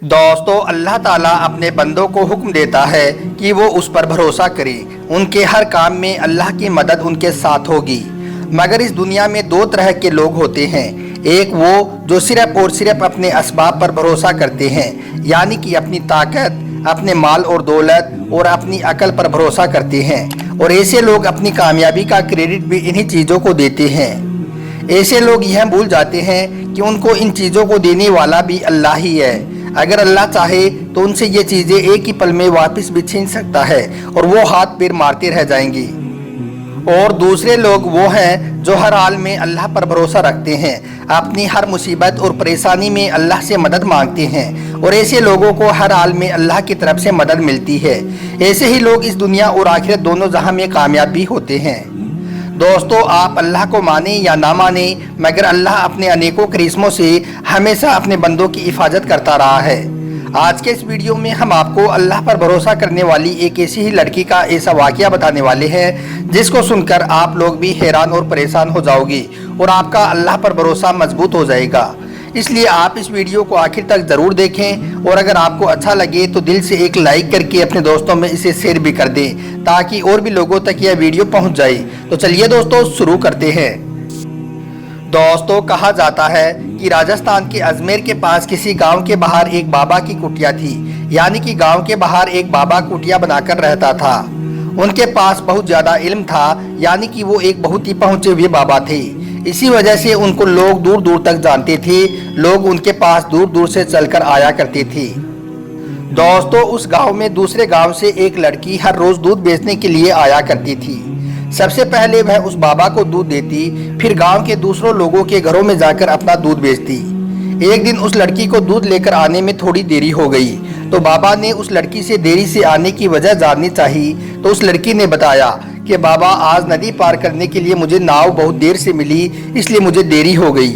दोस्तों, अल्लाह ताला अपने बंदों को हुक्म देता है कि वो उस पर भरोसा करें। उनके हर काम में अल्लाह की मदद उनके साथ होगी। मगर इस दुनिया में दो तरह के लोग होते हैं। एक वो जो सिर्फ और सिर्फ अपने असबाब पर भरोसा करते हैं, यानी कि अपनी ताकत, अपने माल और दौलत और अपनी अकल पर भरोसा करते हैं। और ऐसे लोग अपनी कामयाबी का क्रेडिट भी इन्हीं चीज़ों को देते हैं। ऐसे लोग यह भूल जाते हैं कि उनको इन चीज़ों को देने वाला भी अल्लाह ही है। अगर अल्लाह चाहे तो उनसे ये चीज़ें एक ही पल में वापस भी छीन सकता है और वो हाथ पैर मारते रह जाएंगी। और दूसरे लोग वो हैं जो हर हाल में अल्लाह पर भरोसा रखते हैं, अपनी हर मुसीबत और परेशानी में अल्लाह से मदद मांगते हैं और ऐसे लोगों को हर हाल में अल्लाह की तरफ से मदद मिलती है। ऐसे ही लोग इस दुनिया और आखिरत दोनों जहां में कामयाब भी होते हैं। दोस्तों, आप अल्लाह को माने या ना माने, मगर अल्लाह अपने अनेकों करिश्मों से हमेशा अपने बंदों की हिफाजत करता रहा है। आज के इस वीडियो में हम आपको अल्लाह पर भरोसा करने वाली एक ऐसी ही लड़की का ऐसा वाकया बताने वाले हैं जिसको सुनकर आप लोग भी हैरान और परेशान हो जाओगे और आपका अल्लाह पर भरोसा मजबूत हो जाएगा। इसलिए आप इस वीडियो को आखिर तक ज़रूर देखें और अगर आपको अच्छा लगे तो दिल से एक लाइक करके अपने दोस्तों में इसे शेयर भी कर दें ताकि और भी लोगों तक यह वीडियो पहुंच जाए। तो चलिए दोस्तों, शुरू करते हैं। दोस्तों, कहा जाता है कि राजस्थान के अजमेर के पास किसी गांव के बाहर एक बाबा की कुटिया थी, यानी कि गांव के बाहर एक बाबा कुटिया बनाकर रहता था। उनके पास बहुत ज़्यादा इल्म था, यानी कि वो एक बहुत ही पहुँचे हुए बाबा थे। इसी वजह से उनको लोग दूर दूर तक जानते थे। लोग उनके पास दूर दूर से चलकर आया करते थे। दोस्तों, उस गांव में दूसरे गांव से एक लड़की हर रोज दूध बेचने के लिए आया करती थी। सबसे पहले वह उस बाबा को दूध देती, फिर गांव के दूसरों लोगों के घरों में जाकर अपना दूध बेचती। एक दिन उस लड़की को दूध लेकर आने में थोड़ी देरी हो गई, तो बाबा ने उस लड़की से देरी से आने की वजह जाननी चाहिए। तो उस लड़की ने बताया कि बाबा, आज नदी पार करने के लिए मुझे नाव बहुत देर से मिली, इसलिए मुझे देरी हो गई।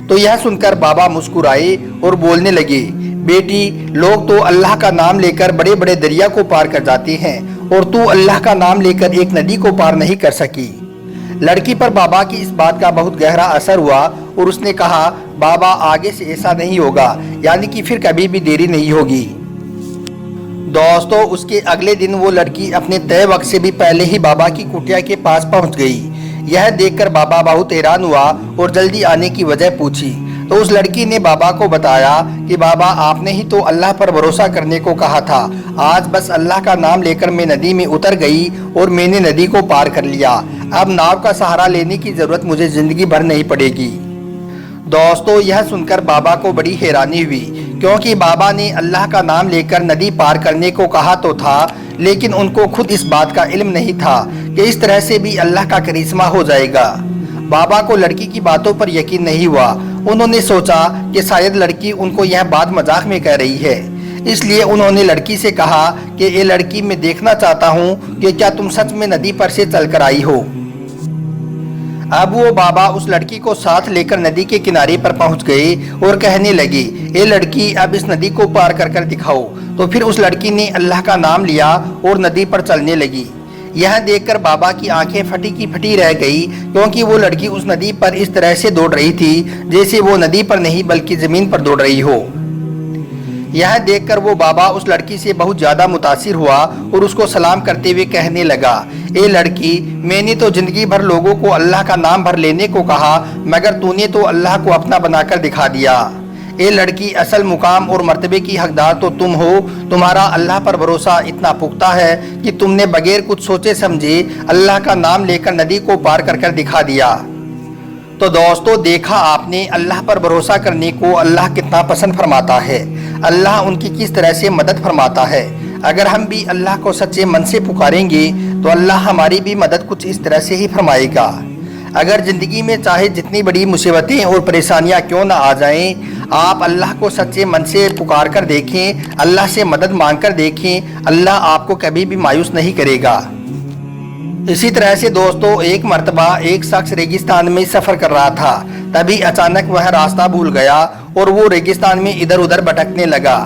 तो यह सुनकर बाबा मुस्कुराए और बोलने लगे, बेटी, लोग तो अल्लाह का नाम लेकर बड़े बड़े दरिया को पार कर जाते हैं और तू अल्लाह का नाम लेकर एक नदी को पार नहीं कर सकी। लड़की पर बाबा की इस बात का बहुत गहरा असर हुआ और उसने कहा, बाबा, आगे से ऐसा नहीं होगा, यानी कि फिर कभी भी देरी नहीं होगी। दोस्तों, उसके अगले दिन वो लड़की अपने तय वक्त से भी पहले ही बाबा की कुटिया के पास पहुंच गई। यह देखकर बाबा बहुत हैरान हुआ और जल्दी आने की वजह पूछी। तो उस लड़की ने बाबा को बताया कि बाबा, आपने ही तो अल्लाह पर भरोसा करने को कहा था। आज बस अल्लाह का नाम लेकर मैं नदी में उतर गई और मैंने नदी को पार कर लिया। अब नाव का सहारा लेने की जरूरत मुझे जिंदगी भर नहीं पड़ेगी। दोस्तों, यह सुनकर बाबा को बड़ी हैरानी हुई, क्योंकि बाबा ने अल्लाह का नाम लेकर नदी पार करने को कहा तो था, लेकिन उनको खुद इस बात का इल्म नहीं था कि इस तरह से भी अल्लाह का करिश्मा हो जाएगा। बाबा को लड़की की बातों पर यकीन नहीं हुआ। उन्होंने सोचा कि शायद लड़की उनको यह बात मजाक में कह रही है। इसलिए उन्होंने लड़की से कहा कि ये लड़की, मैं देखना चाहता हूँ कि क्या तुम सच में नदी पर से चलकर आई हो। अब वो बाबा उस लड़की को साथ लेकर नदी के किनारे पर पहुंच गए और कहने लगे, ए लड़की, अब इस नदी को पार कर कर दिखाओ। तो फिर उस लड़की ने अल्लाह का नाम लिया और नदी पर चलने लगी। यह देखकर बाबा की आंखें फटी की फटी रह गई, क्योंकि वो लड़की उस नदी पर इस तरह से दौड़ रही थी जैसे वो नदी पर नहीं बल्कि जमीन पर दौड़ रही हो। यह देखकर वो बाबा उस लड़की से बहुत ज़्यादा मुतासिर हुआ और उसको सलाम करते हुए कहने लगा, ए लड़की, मैंने तो जिंदगी भर लोगों को अल्लाह का नाम भर लेने को कहा, मगर तूने तो अल्लाह को अपना बनाकर दिखा दिया। ए लड़की, असल मुकाम और मर्तबे की हकदार तो तुम हो। तुम्हारा अल्लाह पर भरोसा इतना पुख्ता है कि तुमने बगैर कुछ सोचे समझे अल्लाह का नाम लेकर नदी को पार कर कर दिखा दिया। तो दोस्तों, देखा आपने अल्लाह पर भरोसा करने को अल्लाह कितना पसंद फरमाता है। अल्लाह उनकी किस तरह से मदद फरमाता है। अगर हम भी अल्लाह को सच्चे मन से पुकारेंगे तो अल्लाह हमारी भी मदद कुछ इस तरह से ही फरमाएगा। अगर ज़िंदगी में चाहे जितनी बड़ी मुसीबतें और परेशानियां क्यों ना आ जाएं, आप अल्लाह को सच्चे मन से पुकार कर देखें, अल्लाह से मदद मांग कर देखें, अल्लाह आपको कभी भी मायूस नहीं करेगा। इसी तरह से दोस्तों, एक मर्तबा एक शख्स रेगिस्तान में सफ़र कर रहा था। तभी अचानक वह रास्ता भूल गया और वो रेगिस्तान में इधर उधर भटकने लगा।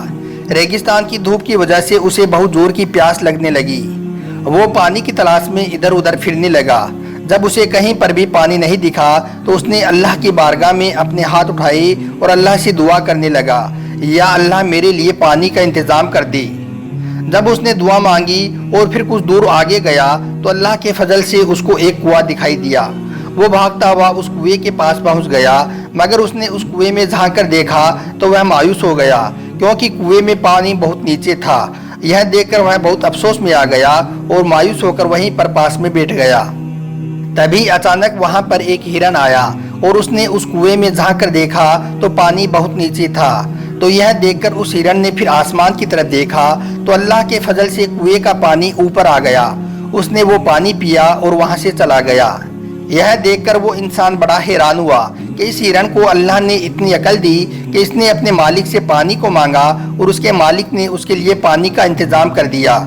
रेगिस्तान की धूप की वजह से उसे बहुत जोर की प्यास लगने लगी। वो पानी की तलाश में इधर उधर फिरने लगा। जब उसे कहीं पर भी पानी नहीं दिखा तो उसने अल्लाह की बारगाह में अपने हाथ उठाए और अल्लाह से दुआ करने लगा, या अल्लाह मेरे लिए पानी का इंतज़ाम कर दे। जब उसने दुआ मांगी और फिर कुछ दूर आगे गया तो अल्लाह के फजल से उसको एक कुआं दिखाई दिया। वो भागता हुआ उस कुएं के पास पहुंच गया, मगर उसने उस कुएं में झांक कर देखा तो वह मायूस हो गया, क्योंकि कुएं में पानी बहुत नीचे था। यह देखकर वह बहुत अफसोस में आ गया और मायूस होकर वहीं पर पास में बैठ गया। तभी अचानक वहां पर एक हिरन आया और उसने उस कुएं में झांक कर देखा तो पानी बहुत नीचे था। तो यह देखकर उस हिरन ने फिर आसमान की तरफ देखा तो अल्लाह के फजल से कुएं का पानी ऊपर आ गया। उसने वो पानी पिया और वहां से चला गया। यह देखकर वो इंसान बड़ा हैरान हुआ कि इस हिरन को अल्लाह ने इतनी अकल दी कि इसने अपने मालिक से पानी को मांगा और उसके मालिक ने उसके लिए पानी का इंतजाम कर दिया।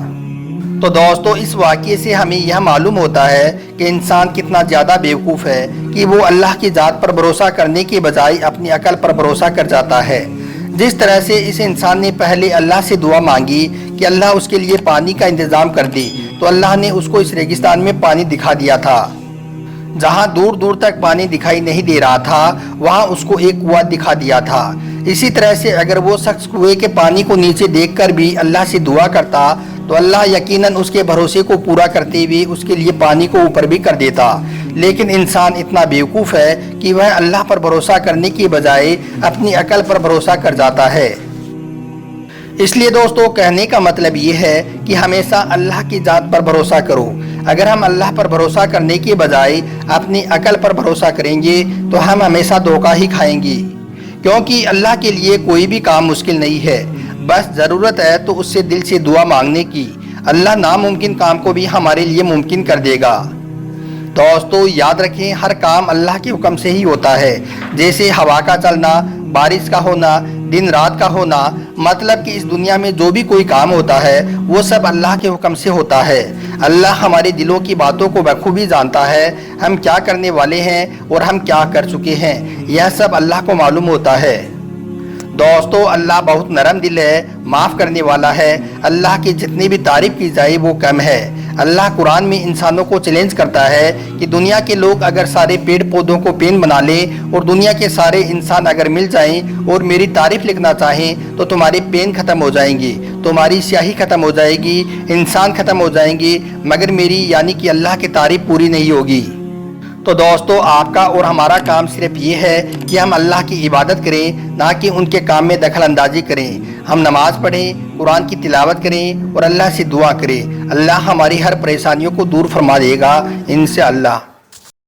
तो दोस्तों, इस वाक़ये से हमें यह मालूम होता है कि इंसान कितना ज़्यादा बेवकूफ़ है कि वो अल्लाह की ज़ात पर भरोसा करने के बजाय अपनी अकल पर भरोसा कर जाता है। जिस तरह से इस इंसान ने पहले अल्लाह से दुआ मांगी कि अल्लाह उसके लिए पानी का इंतज़ाम कर दे, तो अल्लाह ने उसको इस रेगिस्तान में पानी दिखा दिया था। जहाँ दूर दूर तक पानी दिखाई नहीं दे रहा था, वहाँ उसको एक कुआं दिखा दिया था। इसी तरह से अगर वो शख्स कुएं के पानी को नीचे देखकर भी अल्लाह से दुआ करता तो अल्लाह यकीनन उसके भरोसे को पूरा करते हुए उसके लिए पानी को ऊपर भी कर देता। लेकिन इंसान इतना बेवकूफ़ है कि वह अल्लाह पर भरोसा करने की बजाय अपनी अकल पर भरोसा कर जाता है। इसलिए दोस्तों, कहने का मतलब ये है कि हमेशा अल्लाह की ज़ात पर भरोसा करो। अगर हम अल्लाह पर भरोसा करने के बजाय अपनी अकल पर भरोसा करेंगे तो हम हमेशा धोखा ही खाएंगे, क्योंकि अल्लाह के लिए कोई भी काम मुश्किल नहीं है। बस ज़रूरत है तो उससे दिल से दुआ मांगने की। अल्लाह नामुमकिन काम को भी हमारे लिए मुमकिन कर देगा। दोस्तों, याद रखें, हर काम अल्लाह के हुक्म से ही होता है। जैसे हवा का चलना, बारिश का होना, दिन रात का होना, मतलब कि इस दुनिया में जो भी कोई काम होता है वो सब अल्लाह के हुक्म से होता है। अल्लाह हमारे दिलों की बातों को बखूबी जानता है। हम क्या करने वाले हैं और हम क्या कर चुके हैं, यह सब अल्लाह को मालूम होता है। दोस्तों, अल्लाह बहुत नरम दिल है, माफ़ करने वाला है। अल्लाह की जितनी भी तारीफ़ की जाए वो कम है। अल्लाह कुरान में इंसानों को चैलेंज करता है कि दुनिया के लोग अगर सारे पेड़ पौधों को पेन बना लें और दुनिया के सारे इंसान अगर मिल जाएं और मेरी तारीफ़ लिखना चाहें तो तुम्हारे पेन ख़त्म हो जाएंगी, तुम्हारी स्याही ख़त्म हो जाएगी, इंसान ख़त्म हो जाएंगे, मगर मेरी यानी कि अल्लाह की तारीफ़ पूरी नहीं होगी। तो दोस्तों, आपका और हमारा काम सिर्फ ये है कि हम अल्लाह की इबादत करें, ना कि उनके काम में दखल अंदाजी करें। हम नमाज़ पढ़ें, कुरान की तिलावत करें और अल्लाह से दुआ करें। अल्लाह हमारी हर परेशानियों को दूर फरमा देगा इंशाअल्लाह।